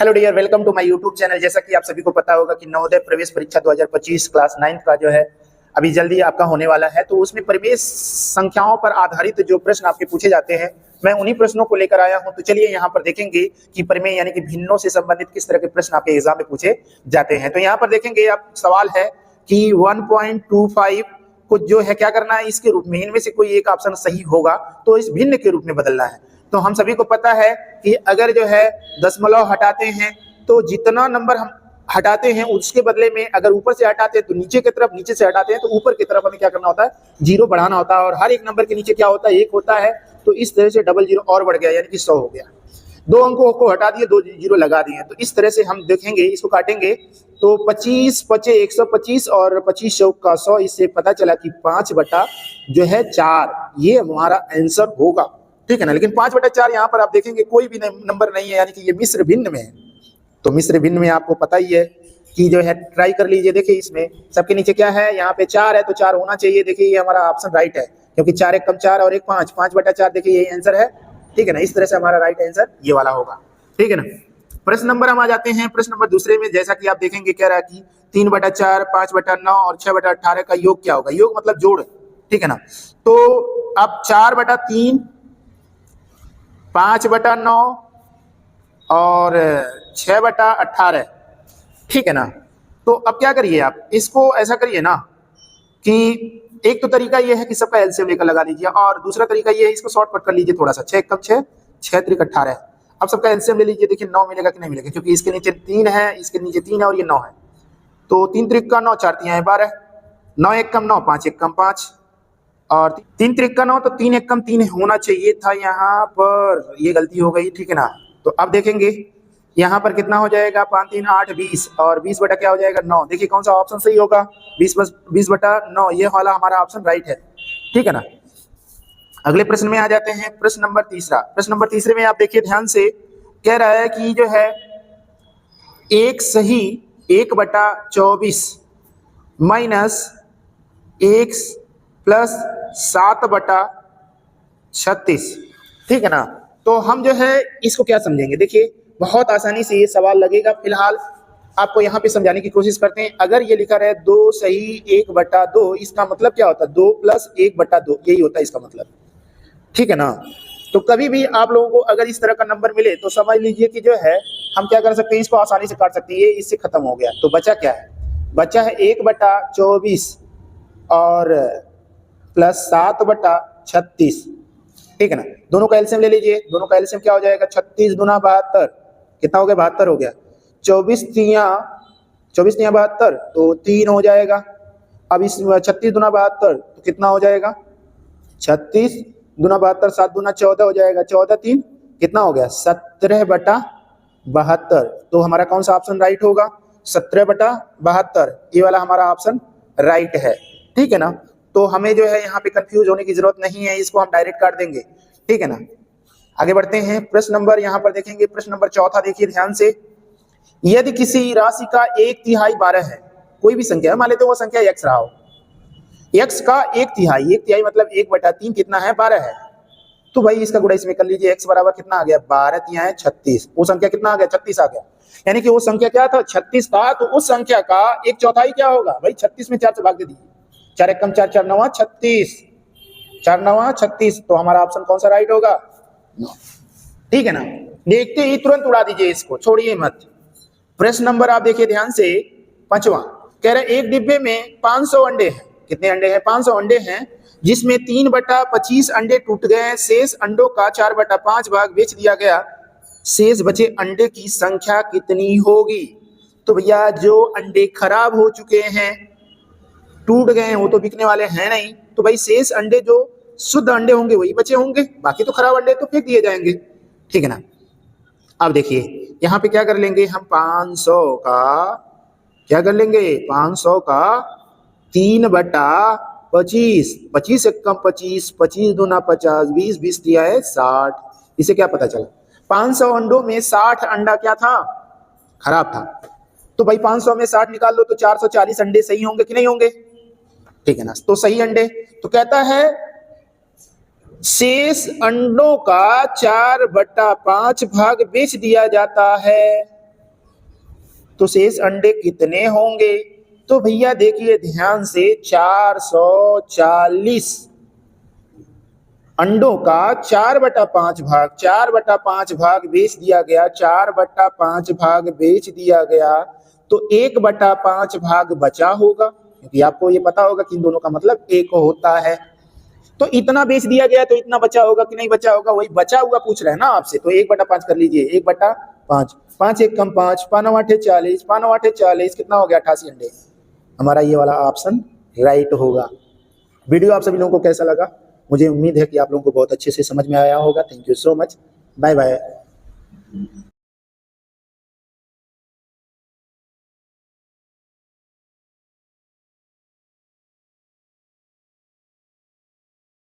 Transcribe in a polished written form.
Hello dear, welcome to my YouTube channel. जैसा कि आप सभी को पता होगा कि नवोदय प्रवेश परीक्षा 2025 क्लास 9 का जो है अभी जल्दी आपका होने वाला है। तो उसमें प्रवेश संख्याओं पर आधारित जो प्रश्न आपके पूछे जाते हैं, मैं उन्हीं प्रश्नों को लेकर आया हूं। तो चलिए यहाँ पर देखेंगे कि प्रमेय यानी कि भिन्नों से संबंधित किस तरह के प्रश्न आपके एग्जाम में पूछे जाते हैं। तो यहाँ पर देखेंगे आप, सवाल है कि 1.25 को जो है क्या करना है, इसके रूप में इनमें से कोई एक ऑप्शन सही होगा तो इस भिन्न के रूप में बदलना है। तो हम सभी को पता है कि अगर जो है दशमलव हटाते हैं तो जितना नंबर हम हटाते हैं उसके बदले में अगर ऊपर से हटाते हैं तो नीचे की तरफ, नीचे से हटाते हैं तो ऊपर की तरफ हमें क्या करना होता है, जीरो बढ़ाना होता है। और हर एक नंबर के नीचे क्या होता है, एक होता है। तो इस तरह से डबल जीरो और बढ़ गया, यानी कि 100 हो गया। दो अंकों को हटा दिए, दो जीरो लगा दिए। तो इस तरह से हम देखेंगे, इसको काटेंगे तो 25 पचे 125 और 25 चौका 100। इससे पता चला कि 5 बटा जो है 4 ये हमारा आंसर होगा। ठीक है ना। लेकिन 5 बटा 4 यहाँ पर आप देखेंगे कोई भी नंबर नहीं है, यानी कि ये मिश्र भिन्न में है। तो मिश्र भिन्न में आपको पता ही है कि जो है ट्राई कर लीजिए। देखिए इसमें सबके नीचे क्या है, यहाँ पे 4 है तो 4 होना चाहिए। देखिए ये हमारा ऑप्शन राइट है, क्योंकि 4 एक कम 4 और एक 5, 5 बटा 4 देखिए यही आंसर है। ठीक है ना। इस तरह से हमारा राइट आंसर ये वाला होगा। ठीक है ना। प्रश्न नंबर हम आ जाते हैं प्रश्न नंबर दूसरे में। जैसा कि आप देखेंगे कह रहा है कि 3 बटा 4, 5 बटा 9 और 6 बटा 18 का योग क्या होगा। योग मतलब जोड़। ठीक है ना। तो अब 4 बटा 3, 5 बटा 9 और 6 बटा 18। ठीक है ना। तो अब क्या करिए, आप इसको ऐसा करिए ना कि एक तो तरीका ये है कि सबका एलसीएम लेकर लगा लीजिए, और दूसरा तरीका ये है इसको शॉर्टकट कर लीजिए थोड़ा सा। 6 कम 6, 6 त्रिक 18। अब सबका एलसीएम ले लीजिए। देखिए 9 मिलेगा कि नहीं मिलेगा, क्योंकि इसके नीचे 3 है, इसके नीचे 3 है और ये 9 है। तो 3 त्रिक का 9, 4 तिहाई 12, 9 एक कम 9, 5 एक कम 5 और 3 त्रिक का 9, तो 3 एक कम 3 होना चाहिए था यहाँ पर, ये गलती हो गई। ठीक है ना। तो अब देखेंगे यहाँ पर कितना हो जाएगा, 5 3 8 20 और 20 बटा क्या हो जाएगा 9। देखिए कौन सा ऑप्शन सही होगा, 20 बटा 9, ये वाला हमारा ऑप्शन राइट है। ठीक है ना। अगले प्रश्न में आ जाते हैं, प्रश्न नंबर तीसरा। प्रश्न नंबर तीसरे में आप देखिए ध्यान से, कह रहा है कि जो है एक सही 1 बटा 24 माइनस 1 प्लस 7 बटा 36। ठीक है ना। तो हम जो है इसको क्या समझेंगे, देखिए बहुत आसानी से ये सवाल लगेगा। फिलहाल आपको यहाँ पे समझाने की कोशिश करते हैं। अगर ये लिखा रहे 2 सही 1 बटा 2, इसका मतलब क्या होता है, 2 प्लस 1 बटा 2, यही होता है इसका मतलब। ठीक है ना। तो कभी भी आप लोगों को अगर इस तरह का नंबर मिले तो समझ लीजिए कि जो है हम क्या कर सकते हैं, इसको आसानी से काट सकते हैं। ये इससे खत्म हो गया। तो बचा क्या है, बचा है 1 बटा 24 और प्लस 7 बटा 36। ठीक है ना। दोनों का एलसीएम ले लीजिए। दोनों का एलसीएम क्या हो जाएगा, 36 दूना 72, कितना हो गया 72 हो गया। 24 तिया 72, तो 3 हो जाएगा। अब इस 36 दूना 72 तो कितना हो जाएगा, 36 दूना 72, 7 दूना 14 हो जाएगा। 14 3 कितना हो गया, 17 बटा 72। तो हमारा कौन सा ऑप्शन राइट होगा, 17 बटा 72, ये वाला हमारा ऑप्शन राइट है। ठीक है ना। तो हमें जो है यहाँ पे कंफ्यूज होने की जरूरत नहीं है, इसको हम डायरेक्ट काट देंगे। ठीक है ना। आगे बढ़ते हैं, प्रश्न नंबर यहाँ पर देखेंगे, प्रश्न नंबर चौथा देखिए ध्यान से। यदि किसी राशि का 1/3 12 है, कोई भी संख्या है, मान लेते हैं वो संख्या x रहा हो, x का 1/3 मतलब 1/3 कितना है, 12 है। तो भाई इसका गुणा इसमें कर लीजिए, x बराबर कितना आ गया, 12 तिहाई 36। वो संख्या कितना आ गया, 36 आ गया। यानी कि वो संख्या क्या था, 36 था। तो उस संख्या का 1/4 क्या होगा भाई, 36 में 4 से भाग दे दीजिए। 4 एक कम 4, 4 9 36, 4 9 36। तो हमारा ऑप्शन कौन सा राइट होगा, 9। ठीक है ना। देखते ही तुरंत उड़ा दीजिए, इसको छोड़िए मत। प्रश्न नंबर आप देखिए ध्यान से, 5वां। कह रहे एक डिब्बे में 500 अंडे हैं। कितने अंडे हैं, 500 अंडे हैं, जिसमें 3 बटा 25 अंडे टूट गए। शेष अंडों का 4 बटा 5 भाग बेच दिया गया। शेष बचे अंडे की संख्या कितनी होगी। तो भैया जो अंडे खराब हो चुके हैं, टूट गए हैं, वो तो बिकने वाले हैं नहीं। तो भाई शेष अंडे जो शुद्ध अंडे होंगे वही बचे होंगे, बाकी तो खराब अंडे तो फेंक दिए जाएंगे। ठीक है ना। अब देखिए यहाँ पे क्या कर लेंगे हम, 500 का क्या कर लेंगे, 500 का 3 बटा 25, 25 एक कम 25, 25 दूना 50, 20 20 दिया है 60। इसे क्या पता चला, 500 अंडों में 60 अंडा क्या था, खराब था। तो भाई 500 में 60 निकाल लो तो 440 अंडे सही होंगे कि नहीं होंगे। ठीक है ना। तो सही अंडे, तो कहता है शेष अंडों का 4 बटा 5 भाग बेच दिया जाता है। तो शेष अंडे कितने होंगे? तो भैया देखिए ध्यान से 440 अंडों का 4/5 भाग, 4/5 भाग बेच दिया गया, 4/5 भाग बेच दिया गया, तो 1/5 भाग बचा होगा, क्योंकि आपको ये पता होगा कि इन दोनों का मतलब एक होता है। तो इतना बेच दिया गया तो इतना बचा होगा कि नहीं बचा होगा, वही बचा हुआ पूछ रहे हैं ना आपसे, तो 1/5 कर लीजिए, 1/5, 5 एक कम 5, 5 9 8 40, 5 9 8 40, कितना हो गया 88 अंडे। हमारा ये वाला ऑप्शन राइट होगा। वीडियो आप सभी लोगों को कैसा लगा? मुझे उम्मीद है कि आप लोगों को बहुत अच्छे से समझ में आया होगा। Thank you so much, bye bye.